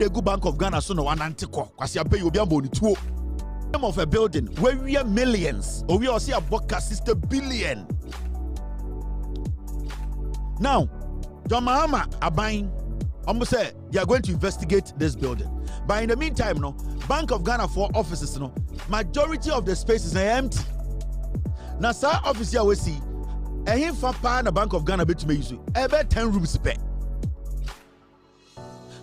Egu Bank of Ghana so no one antiko. Kwasi ampe obi ambo ni tuo. Name of a building where we are millions, or we are see a boka 60 billion. Now, John Mahama are buying. Almost say they are going to investigate this building. But in the meantime, no Bank of Ghana for offices, no majority of the spaces are empty. Now, sir, office here we see a him for the Bank of Ghana bet me use about 10 rooms per.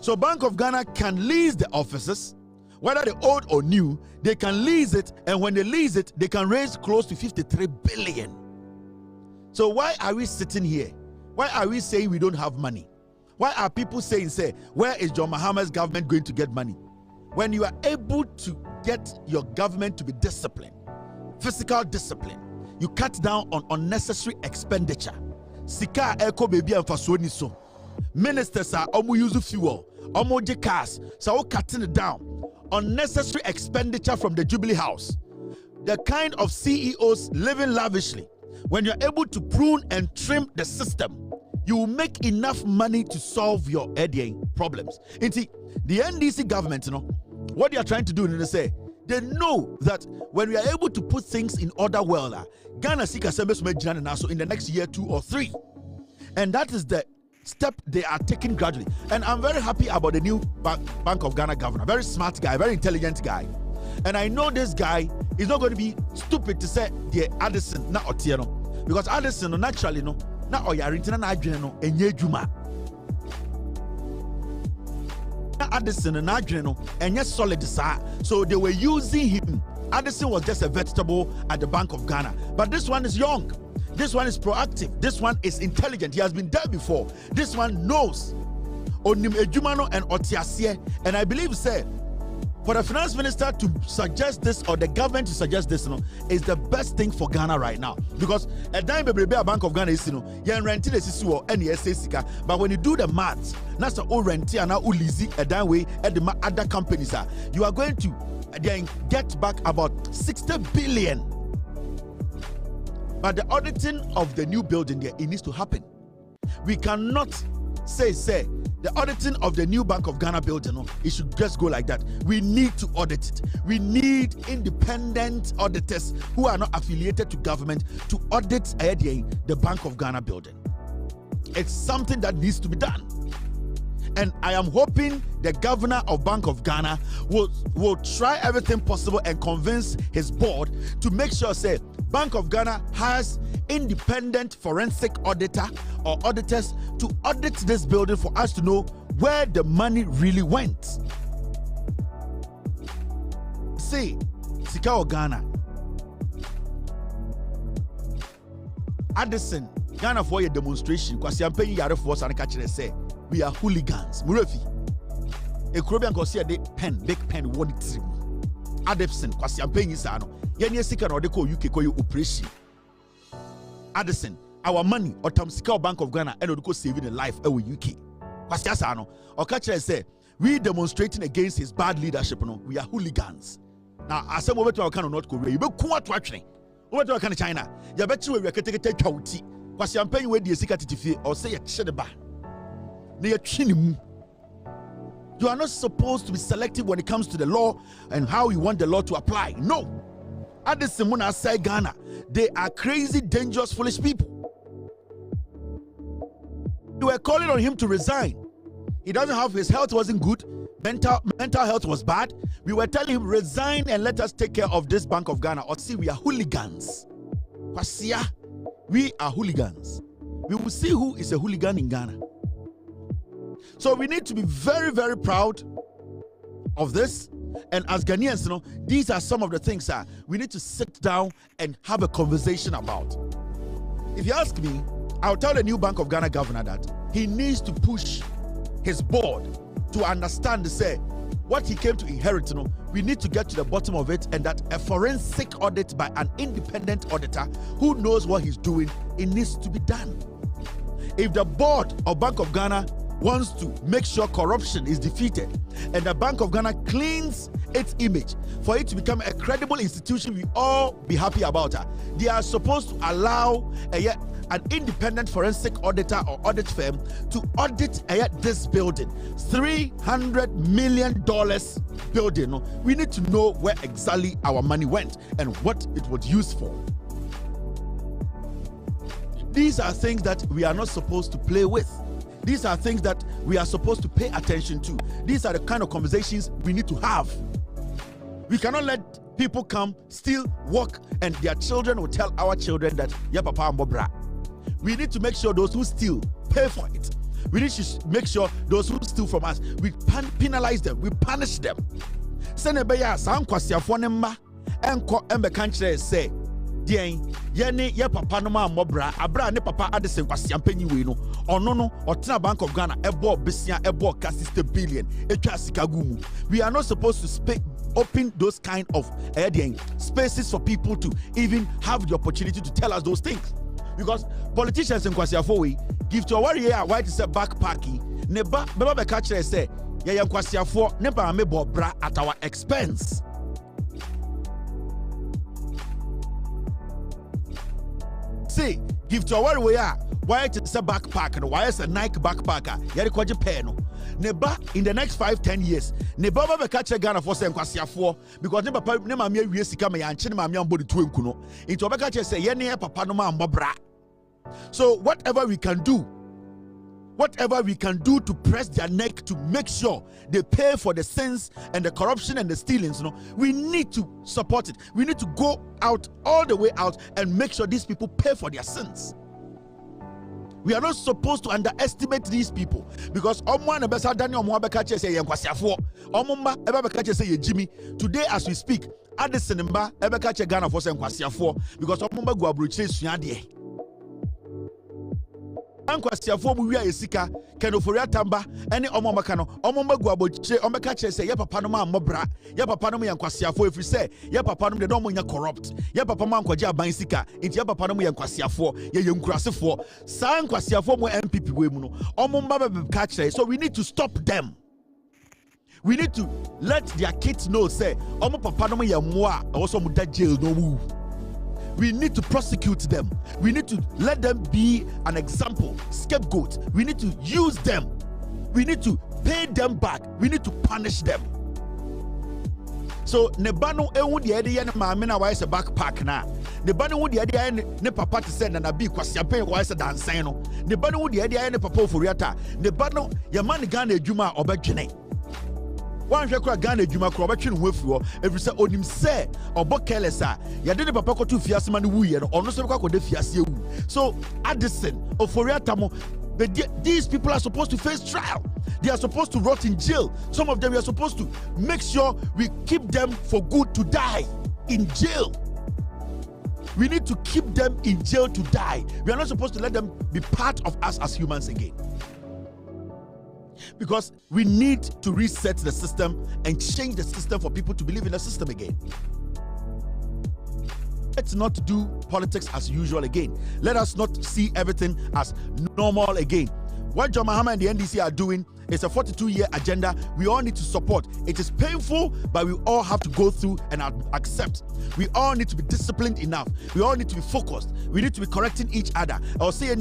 So Bank of Ghana can lease the offices, whether they're old or new, they can lease it, and when they lease it, they can raise close to 53 billion. So why are we sitting here? Why are we saying we don't have money? Why are people saying, where is John Mahama's government going to get money? When you are able to get your government to be disciplined, physical discipline, you cut down on unnecessary expenditure. Sika Ekow baby and fasoni so. Ministers are use fuel, cars, so cutting it down. Unnecessary expenditure from the Jubilee House. The kind of CEOs living lavishly. When you're able to prune and trim the system, you will make enough money to solve your problems. And see, the NDC government, what they are trying to do is they know that when we are able to put things in order well, Ghana Ghanacelebs in the next year, 2 or 3. And that is the step they are taking gradually. And I'm very happy about the new Bank of Ghana governor. Very smart guy, very intelligent guy. And I know this guy is not going to be stupid to say the Addison, not Otieno. Because Addison, naturally, na oyarintina na adwene no enye dwuma na Addison na adwene no enye solid sa, so they were using him. Addison was just a vegetable at the Bank of Ghana, but this one is young, this one is proactive, this one is intelligent, he has been there before, this one knows onim edwuma no and otiasie. And I believe for the finance minister to suggest this, or the government to suggest this, is the best thing for Ghana right now. Because a dime baby Bank of Ghana is, you're renting a CCO and SACA. But when you do the maths, that's the old renti and now lazy a dime way at the other companies are. You are going to then get back about 60 billion. But the auditing of the new building there, it needs to happen. We cannot say the auditing of the new Bank of Ghana building, it should just go like that. We need to audit it. We need independent auditors who are not affiliated to government to audit the Bank of Ghana building. It's something that needs to be done. And I am hoping the governor of Bank of Ghana will try everything possible and convince his board to make sure, Bank of Ghana has independent forensic auditor or auditors to audit this building for us to know where the money really went. See, Sika Ghana, Addison, Ghana for a demonstration, because I'm paying Yare for us and catch it say we are hooligans. Murefi, a Caribbean can see a big pen, what it Addison, because I'm paying Isano. Yenye sika na odeko UK ko operation. Addison, our money or Sika Bank of Ghana and odeko saving a life in UK. Kwasi asa no, Okachire say we demonstrating against his bad leadership, we are hooligans. Now, as we to our kind of North Korea, you be kuwa to actually. Over to our kind of China, you bet you we are getting chauti. Kwasi am paying we the sika titifi or say a chedeba. Ne ya chinimu. You are not supposed to be selective when it comes to the law and how you want the law to apply. No. Addison Muna say Ghana, they are crazy, dangerous, foolish people. We were calling on him to resign. He doesn't have, his health wasn't good, mental health was bad. We were telling him resign and let us take care of this Bank of Ghana. Or see, we are hooligans. Kwasia, we are hooligans. We will see who is a hooligan in Ghana. So we need to be very, very proud of this. And as Ghanaians, these are some of the things that we need to sit down and have a conversation about. If you ask me, I'll tell the new Bank of Ghana governor that he needs to push his board to understand, what he came to inherit. We need to get to the bottom of it, and that a forensic audit by an independent auditor who knows what he's doing, it needs to be done. If the board of Bank of Ghana wants to make sure corruption is defeated and the Bank of Ghana cleans its image for it to become a credible institution we all be happy about, they are supposed to allow an independent forensic auditor or audit firm to audit this building. $300 million building. We need to know where exactly our money went and what it was used for. These are things that we are not supposed to play with. These are things that we are supposed to pay attention to. These are the kind of conversations we need to have. We cannot let people come, steal, walk, and their children will tell our children that, yeah, papa and bobra. We need to make sure those who steal pay for it. We need to make sure those who steal from us, we penalize them, we punish them. Senebeya, San Kwasiafo Nemma, Enko Embe Country say, Dien, Yene, ya papa no ma mobra, Abra ne papa Addison Kwasiampenyi we no, or no, or Tina Bank of Ghana, Ebo Bisia, Ebo Casista billion, Sikagumu. We are not supposed to open those kind of spaces for people to even have the opportunity to tell us those things. Because politicians in Kwasiafo give to a warrior why to say backpacking, neba beba catch say, yeah, Kwasiafo, neba me bobra at our expense. See, give to a warrior why to say backpacker, why is a Nike backpacker, yari kwaje peno. Neba in the next 5-10 years, neba baba catch a Ghana for saying Kwasiafo because never nema me we sika me yanchi ma me ambodi tu enkuno. Into obeka catch say yene papa no ma mbobra. So whatever we can do to press their neck to make sure they pay for the sins and the corruption and the stealings, we need to support it. We need to go out all the way out and make sure these people pay for their sins. We are not supposed to underestimate these people because Jimmy. Today as we speak, Addison Mba ebekache Ghana for Kwasiafo because omumba go abroche suade. Kwasiafo mu wi ayesika kenofori atamba ene omomaka no omumba go abroche omekache say ye papa no ma mobra ye papa no Kwasiafo efri say ye papa no de no nya corrupt ye papa man kwaje aban sika nti ye papa no Kwasiafo ye yenkurasefo san Kwasiafo mu MPP we mu no omumba be catch. So we need to stop them. We need to let their kids know say omo papa no ye moa also mu da jail no move. We need to prosecute them. We need to let them be an example, scapegoat. We need to use them. We need to pay them back. We need to punish them. So nebano ewu de ede ye ne maame na why say backpack na. Nebano wu de ede ye ne papa te say na bi Kwasiampen why say dansan no. Nebano wu de ede ye ne papa oforiata. Nebano ye man Ghana adwuma obedwene. One shekwa Ghana adwuma kro obetwe no afuro every say onim say obo careless a ye de papa ko to fiase ma no wuye no ono so be kwa fiase ewu. So Addison oforiata mo, these people are supposed to face trial. They are supposed to rot in jail. Some of them we are supposed to make sure we keep them for good to die in jail. We need to keep them in jail to die. We are not supposed to let them be part of us as humans again. Because we need to reset the system and change the system for people to believe in the system again. Let's not do politics as usual again. Let us not see everything as normal again. What John Mahama and the NDC are doing is a 42-year agenda we all need to support. It is painful, but we all have to go through and accept. We all need to be disciplined enough. We all need to be focused. We need to be correcting each other. I'll say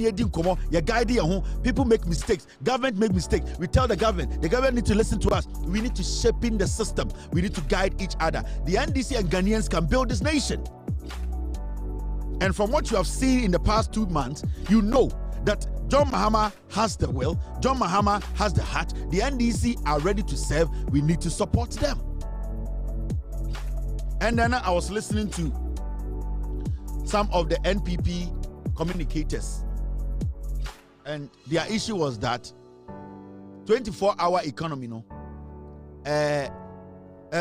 people make mistakes. Government make mistakes. We tell the government needs to listen to us. We need to shape in the system. We need to guide each other. The NDC and Ghanaians can build this nation. And from what you have seen in the past 2 months, you know that John Mahama has the will, John Mahama has the heart, the NDC are ready to serve. We need to support them. And then I was listening to some of the NPP communicators, and their issue was that 24-hour economy,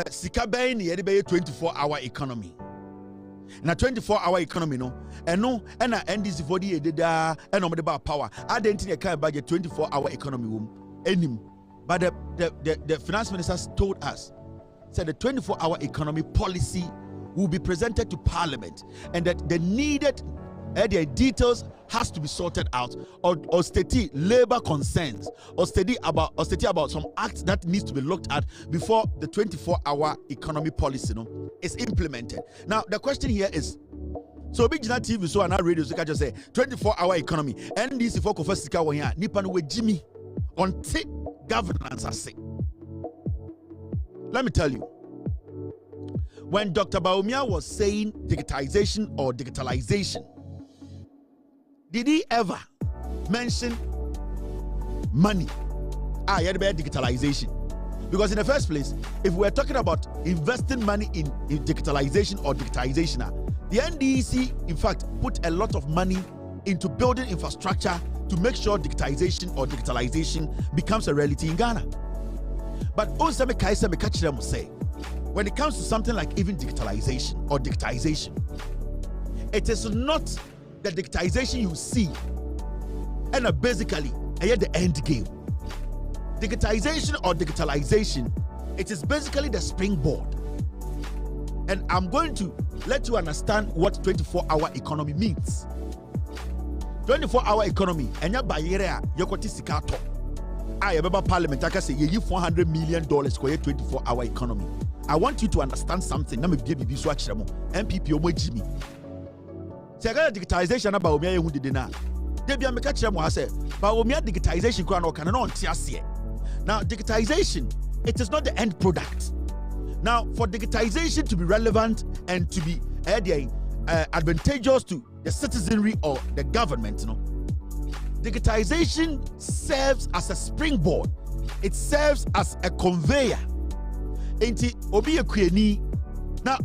sika bay ni 24-hour economy. Na 24-hour economy and na NDC for the deda and about power. I didn't think a budget 24-hour economy but the finance ministers told us said the 24-hour economy policy will be presented to Parliament and that the needed the details has to be sorted out or study labor concerns or study about some acts that needs to be looked at before the 24-hour economy policy is implemented. Now the question here is, So big Ghana TV so and radio so just say 24-hour economy. NDC for Kofasika one here. Nipa no we Jimmy on governance I say. Let me tell you. When Dr. Bawumia was saying digitization or digitalization, did he ever mention money? Yeah, the digitalization. Because in the first place, if we're talking about investing money in digitalization or digitization, the NDC, in fact, put a lot of money into building infrastructure to make sure digitization or digitalization becomes a reality in Ghana. But also, say, when it comes to something like even digitalization or digitization, it is not the digitization you see, and basically, the end game. Digitization or digitalization, it is basically the springboard. And I'm going to let you understand what 24-hour economy means. 24-hour economy, and your barrier, your sikato. I remember Parliament, I can say, you $400 million for your 24-hour economy. I want you to understand something. Let me give you this watch. MPP, Omo Jimmy. Say, I got digitization about me, who did not. Debbie, I'm a catcher. I said, but we have digitization, now, digitization, it is not the end product. Now, for digitization to be relevant and to be advantageous to the citizenry or the government, digitization serves as a springboard. It serves as a conveyor. Enti obi ekweni na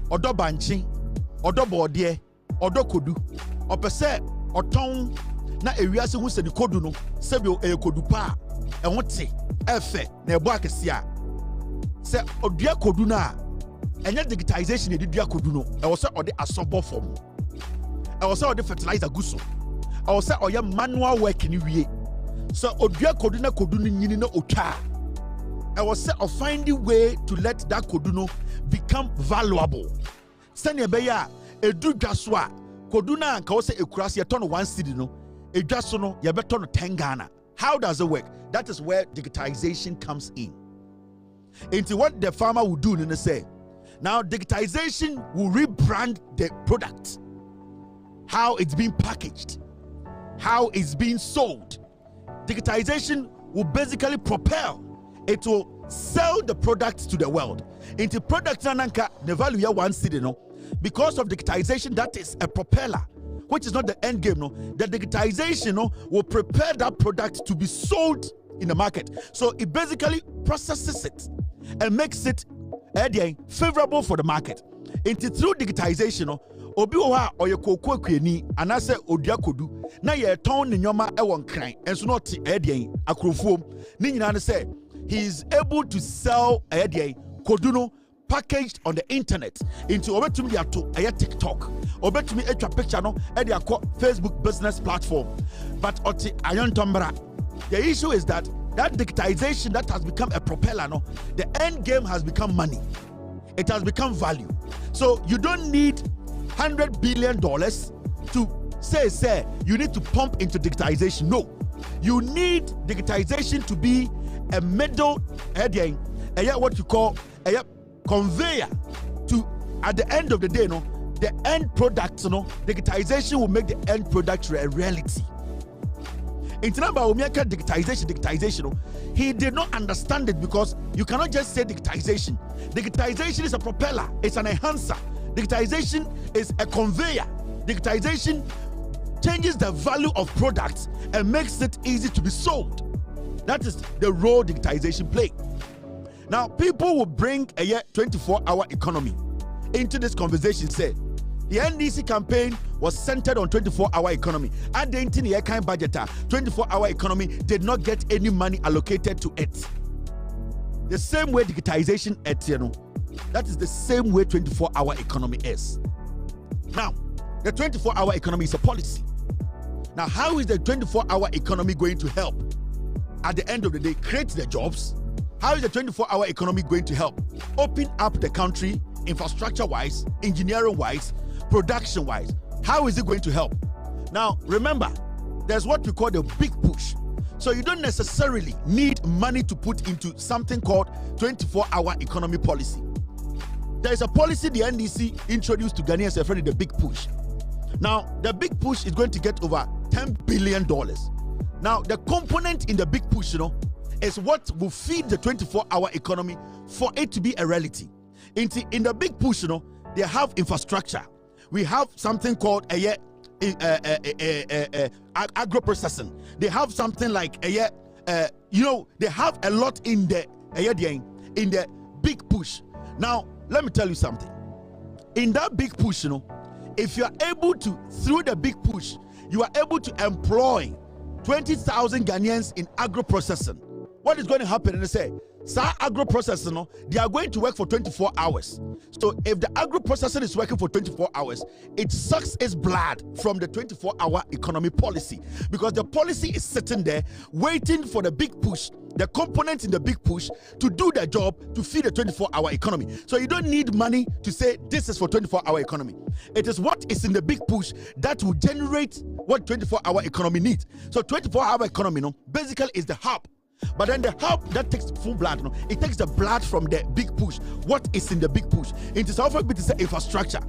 odo banchi, odo bodie, odo kodu, opese oton na ewiase hu se di kodu no, sebio kodu pa, enwote efe na ebo akesia. Se odua kodu na enye digitization e dua kodu no, e wo se ode asobo form. E wo se ode fertilizer guso. E wo se oye manual work ni wie. So odua kodu na kodu ni nyini na otwa. I was set of finding way to let that koduno become valuable. Send your beya a do jaswa koduna and kawase a cross, you turn 1 cedi no, a jasono, you better turn 10 Ghana. How does it work? That is where digitization comes in. Into what the farmer will do, and say, now digitization will rebrand the product, how it's being packaged, how it's being sold. Digitization will basically propel. It will sell the products to the world. Into products nanka the value ya 1 cedi no. Because of digitization, that is a propeller, which is not the end game no. The digitization no will prepare that product to be sold in the market. So it basically processes it and makes it favorable for the market. Into through digitization no, obi oha oyekoko kwani anase odua kodu na ye ton ne nyoma e won kran enso no te akrofuom ni nyina ne say he is able to sell koduno packaged on the internet into obetumi dia to TikTok, obetumi etwa picture no e dia Facebook business platform. But oti ayontombra, the issue is that digitization that has become a propeller no, the end game has become money. It has become value. So you don't need $100 billion to say you need to pump into digitization. No, you need digitization to be a middle what you call a conveyor to, at the end of the day, no, the end product, no, digitization will make the end product a reality. In digitization, no, he did not understand it because you cannot just say digitization. Digitization is a propeller, it's an enhancer. Digitization is a conveyor. Digitization changes the value of products and makes it easy to be sold. That is the role digitization play. Now, people will bring a 24-hour economy into this conversation. Say, the NDC campaign was centered on 24-hour economy. At the year kind budget, 24-hour economy did not get any money allocated to it. The same way digitization that is the same way 24-hour economy is. Now, the 24-hour economy is a policy. Now, how is the 24-hour economy going to help? At the end of the day, create the jobs. How is the 24-hour economy going to help? Open up the country, infrastructure-wise, engineering-wise, production-wise. How is it going to help? Now, remember, there's what we call the big push. So you don't necessarily need money to put into something called 24-hour economy policy. There is a policy the NDC introduced to Ghanaians, the big push. Now, the big push is going to get over $10 billion. Now, the component in the big push, is what will feed the 24-hour economy for it to be a reality. In the big push, they have infrastructure. We have something called agro-processing. They have something like they have a lot in the big push. Now, let me tell you something. In that big push, if you are able to, through the big push, you are able to employ 20,000 Ghanaians in agro-processing. What is going to happen? And they say, agro-processing, they are going to work for 24 hours. So if the agro-processing is working for 24 hours, it sucks its blood from the 24-hour economy policy, because the policy is sitting there waiting for the big push, the components in the big push, to do their job to feed the 24-hour economy. So you don't need money to say this is for 24-hour economy. It is what is in the big push that will generate what 24-hour economy needs. So 24-hour economy, basically is the hub. But then the hub that takes full blood, it takes the blood from the big push. What is in the big push? It is often infrastructure.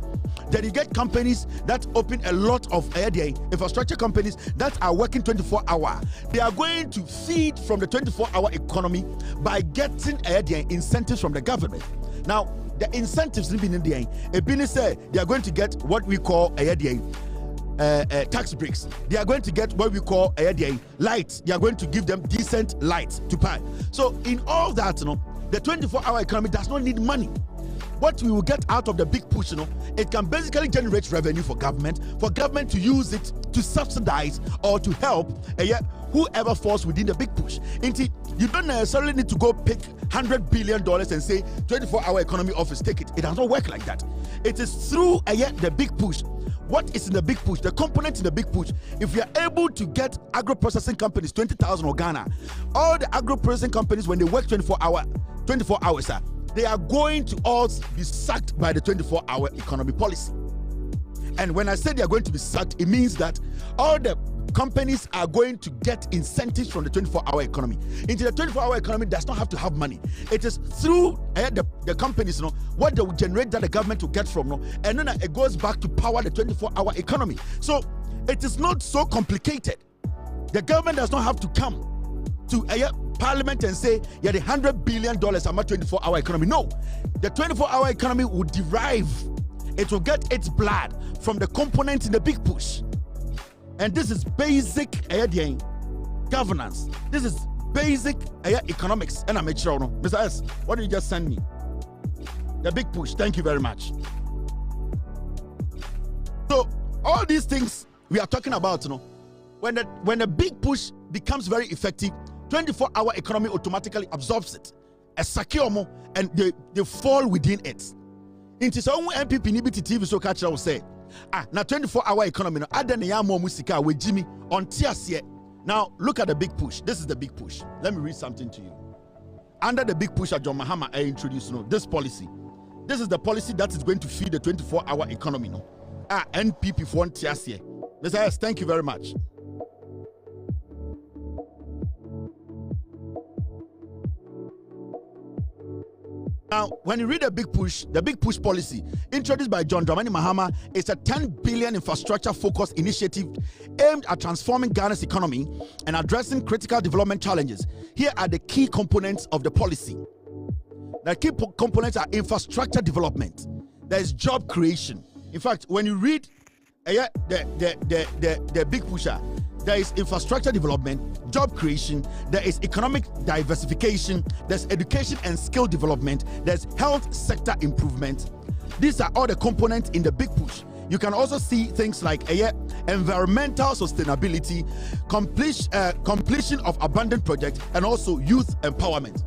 Then you get companies that open a lot of infrastructure companies that are working 24 hours. They are going to feed from the 24-hour economy by getting incentives from the government. Now, the incentives in the say they are going to get what we call tax breaks. They are going to get what we call lights. They are going to give them decent lights to pay. So in all that, the 24-hour economy does not need money. What we will get out of the big push, it can basically generate revenue for government to use it to subsidize or to help whoever falls within the big push. You don't necessarily need to go pick $100 billion and say 24-hour economy office, take it. It does not work like that. It is through the big push. What is in the big push? The component in the big push. If you are able to get agro-processing companies 20,000 or Ghana, all the agro-processing companies, when they work 24 hours, they are going to all be sacked by the 24-hour economy policy. And when I say they are going to be sacked, it means that all the companies are going to get incentives from the 24-hour economy. Into the 24-hour economy does not have to have money. It is through the companies, what they will generate that the government will get from, and then it goes back to power the 24-hour economy. So it is not so complicated. The government does not have to come to Parliament and say, the $100 billion are my 24-hour economy. No, the 24-hour economy will derive, it will get its blood from the components in the big push. And this is basic governance. This is basic economics. And I'm sure, Mr. S, what did you just send me? The big push. Thank you very much. So all these things we are talking about, when the big push becomes very effective, 24-hour economy automatically absorbs it. A secure, and they fall within it. Into some MPP Nibiti TV so catch will say, now 24-hour economy, with Jimmy on TSC. Now look at the big push. This is the big push. Let me read something to you. Under the big push that John Mahama introduced, this policy. This is the policy that is going to feed the 24-hour economy. NPP for TSC. Mr. S, thank you very much. Now, when you read the big push policy introduced by John Dramani Mahama is a 10 billion infrastructure-focused initiative aimed at transforming Ghana's economy and addressing critical development challenges. Here are the key components of the policy. The key components are infrastructure development. There is job creation. In fact, when you read the big pusher, there is infrastructure development, job creation, there is economic diversification, there's education and skill development, there's health sector improvement. These are all the components in the big push. You can also see things like environmental sustainability, completion of abandoned projects, and also youth empowerment.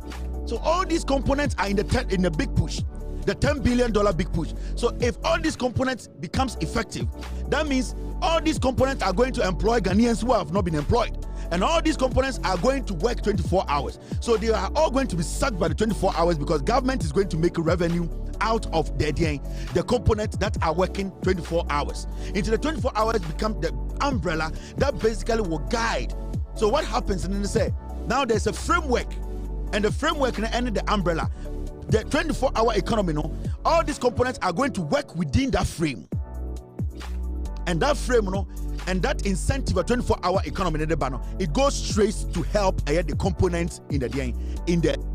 So all these components are in the big push, the $10 billion big push. So if all these components becomes effective, that means all these components are going to employ Ghanaians who have not been employed. And all these components are going to work 24 hours. So they are all going to be sucked by the 24 hours because government is going to make revenue out of the components that are working 24 hours. Into the 24 hours become the umbrella that basically will guide. So what happens, and then they say, now there's a framework, and the framework and the umbrella, the 24-hour economy, all these components are going to work within that frame. And that frame, and that incentive, a 24-hour economy, it goes straight to help the components in the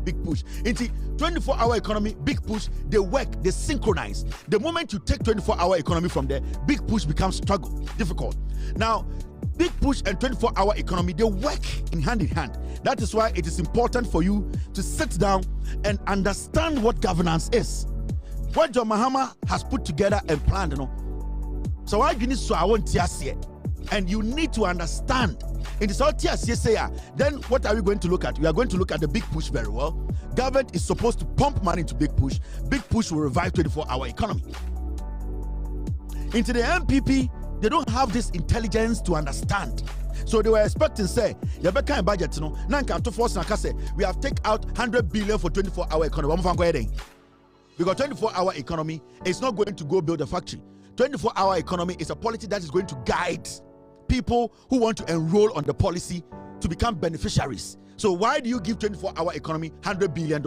big push. Into 24-hour economy, big push, they work, they synchronize. The moment you take 24-hour economy from there, big push becomes difficult. Now, big push and 24-hour economy, they work in hand. That is why it is important for you to sit down and understand what governance is. What John Mahama has put together and planned, So I need to I want to and you need to understand. It is all then what are we going to look at? We are going to look at the big push very well. Government is supposed to pump money into big push. Big push will revive 24-hour economy. Into the MPP, they don't have this intelligence to understand. So they were expecting, say, you better kind budget, we have take out 100 billion for 24-hour economy. Because 24-hour economy is not going to go build a factory. 24-hour economy is a policy that is going to guide people who want to enroll on the policy to become beneficiaries. So why do you give 24-hour economy $100 billion?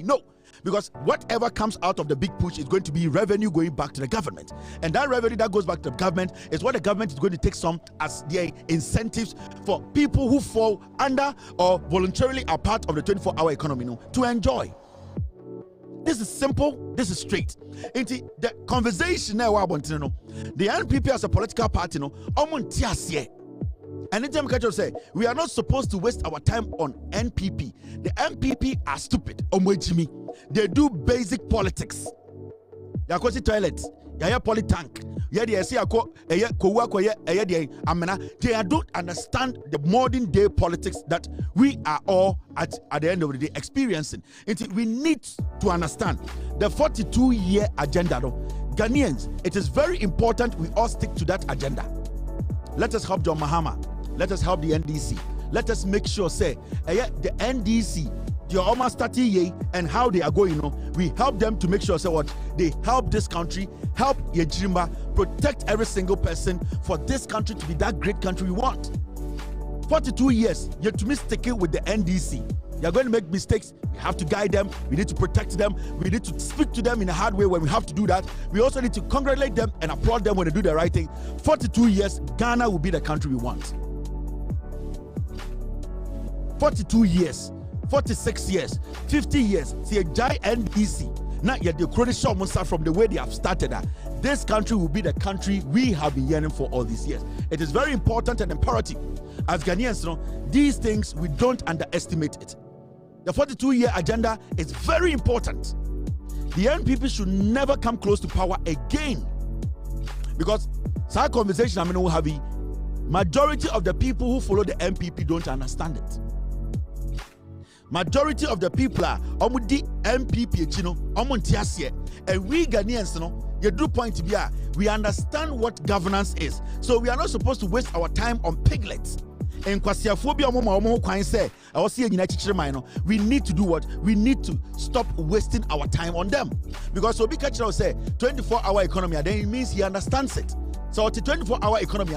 No, because whatever comes out of the big push is going to be revenue going back to the government. And that revenue that goes back to the government is what the government is going to take some as their incentives for people who fall under or voluntarily are part of the 24-hour economy to enjoy. This is simple, this is straight. Into the conversation now about the NPP as a political party, anytime I say we are not supposed to waste our time on NPP. The NPP are stupid. They do basic politics. They go to toilet, they polytank. They don't understand the modern day politics that we are all at the end of the day experiencing. We need to understand the 42-year agenda. Ghanaians, it is very important we all stick to that agenda. Let us help John Mahama. Let us help the NDC. Let us make sure, say, the NDC, they are almost 30 years and how they are going, we help them to make sure, say what, they help this country, help Yejimba, protect every single person for this country to be that great country we want. 42 years, you're to be sticking with the NDC. You're going to make mistakes. We have to guide them. We need to protect them. We need to speak to them in a hard way when we have to do that. We also need to congratulate them and applaud them when they do the right thing. 42 years, Ghana will be the country we want. 42 years, 46 years, 50 years, see a giant NDC. Now, yet the credit shop must start from the way they have started that. This country will be the country we have been yearning for all these years. It is very important and imperative. As Ghanaians, these things, we don't underestimate it. The 42-year agenda is very important. The NPP should never come close to power again. Because, our conversation I'm going to have, majority of the people who follow the NPP don't understand it. Majority of the people are omudi MPP, and we Ghanaians, you do point to be we understand what governance is. So we are not supposed to waste our time on piglets. And we need to do what? We need to stop wasting our time on them. Because so big say 24-hour economy, then it means he understands it. So the 24-hour economy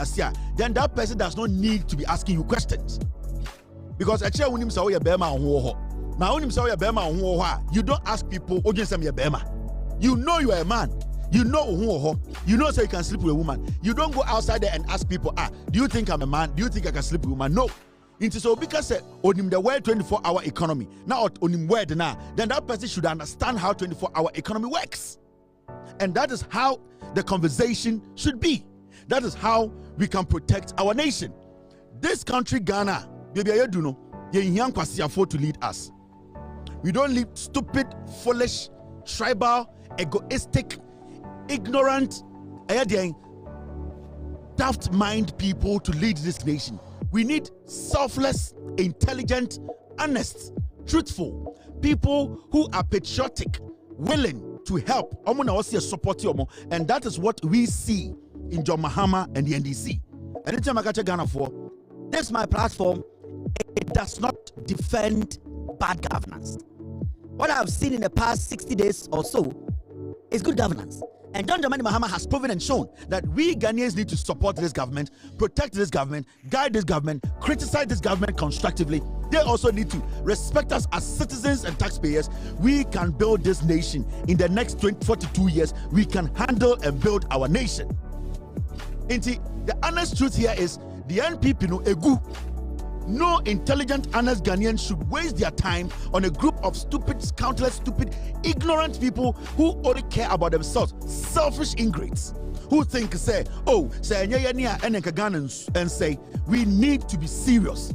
then that person does not need to be asking you questions. Because actually when you say you now when you say you don't ask people, you know you are a man. You know so you can sleep with a woman. You don't go outside there and ask people, do you think I'm a man? Do you think I can sleep with a woman? No. Into so because on the word 24-hour economy, now on him word now, then that person should understand how 24-hour economy works. And that is how the conversation should be. That is how we can protect our nation. This country, Ghana, baby, you do know, to lead us. We don't need stupid, foolish, tribal, egoistic, ignorant, daft mind people to lead this nation. We need selfless, intelligent, honest, truthful people who are patriotic, willing to help. And that is what we see in John Mahama and the NDC. Anytime I catch a Ghana for this, my platform, it does not defend bad governance. What I've seen in the past 60 days or so is good governance. And John Dramani Mahama has proven and shown that we Ghanaians need to support this government, protect this government, guide this government, criticize this government constructively. They also need to respect us as citizens and taxpayers. We can build this nation in the next 42 years. We can handle and build our nation. The honest truth here is the NPP no egu. No intelligent, honest Ghanaians should waste their time on a group of stupid, countless, stupid, ignorant people who only care about themselves. Selfish ingrates who think, say, oh, say, and say, we need to be serious.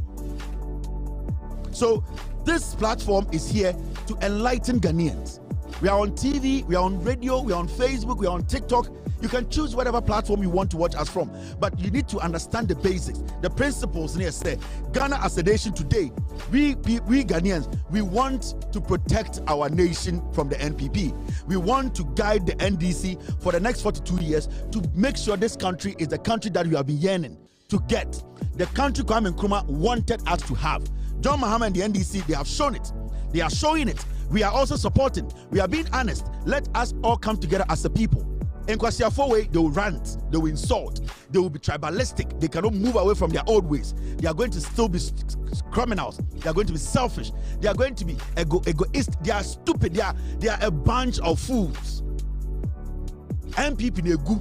So this platform is here to enlighten Ghanaians. We are on TV, we are on radio, we are on Facebook, we are on TikTok. You can choose whatever platform you want to watch us from, but you need to understand the basics, the principles. Near say, Ghana as a nation today, we Ghanaians, we want to protect our nation from the NPP. We want to guide the NDC for the next 42 years to make sure this country is the country that we have been yearning to get. The country Kwame Nkrumah wanted us to have. John Mahama and the NDC, they have shown it. They are showing it. We are also supporting. We are being honest. Let us all come together as a people. In Kwasiafo way, they will rant, they will insult, they will be tribalistic, they cannot move away from their old ways. They are going to still be criminals, they are going to be selfish, they are going to be egoist, they are stupid, they are a bunch of fools. MPP negu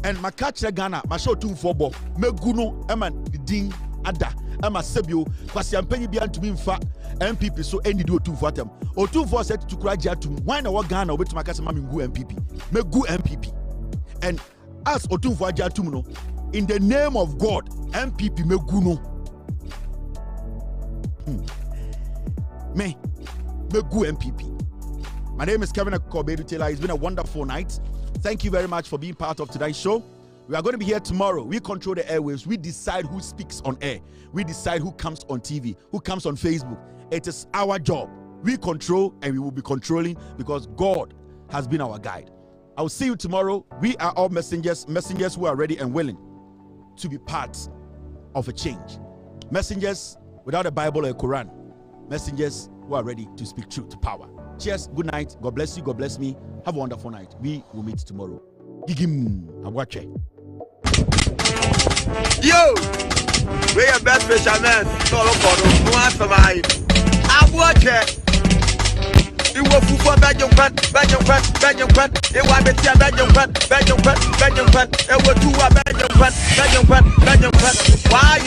and makachre Ghana, ma show 2-4 meguno eman ding ada ama sebio kwasiampanyi bia ntumi mfa MPP so any do 2-4 tem o 2-4 set to kura jatum why na what Ghana obetima kase ma mengu MPP megu MPP and as o 2-4 jatum no in the name of God MPP megu no me megu MPP. My name is Kevin Ekow. It's been a wonderful night. Thank you very much for being part of today's show. We are going to be here tomorrow. We control the airwaves. We decide who speaks on air. We decide who comes on TV, who comes on Facebook. It is our job. We control and we will be controlling because God has been our guide. I will see you tomorrow. We are all messengers who are ready and willing to be part of a change. Messengers without a Bible or a Quran. Messengers who are ready to speak truth to power. Cheers. Good night. God bless you. God bless me. Have a wonderful night. We will meet tomorrow. Gigim. I watch it. Yo, we are best fishermen. Solo for no answer my. I watch it. You will for Belgium. It was two Belgium. Why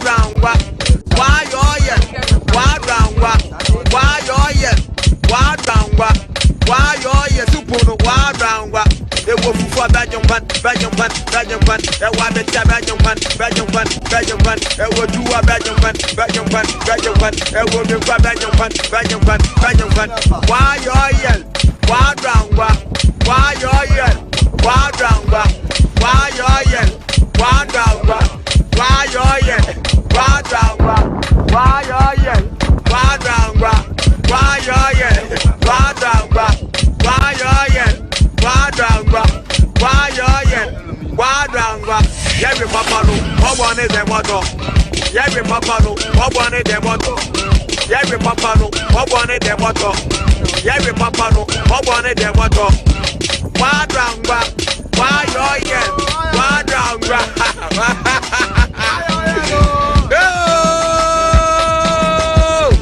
round? It was for Belgium. Every papa no, what one is them what? Every papa no, what one is them what? Every papa no, what one is them what? Every papa no, what one is them what? Quadranga, why oh yeah, quadranga.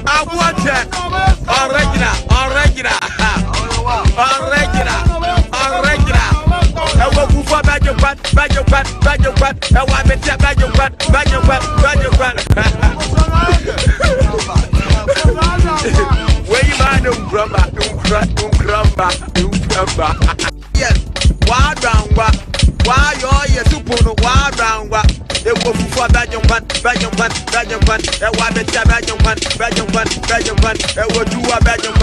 I want it. Original. Yes, why oh yes, you put no wild round. It was for Belgium. It was do a Belgium.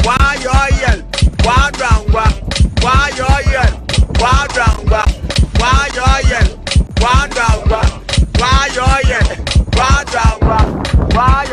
Why oh yeah, wild round. Why oh yeah, wild round. Why oh yeah, wild round. Why oh yeah, wild round. Why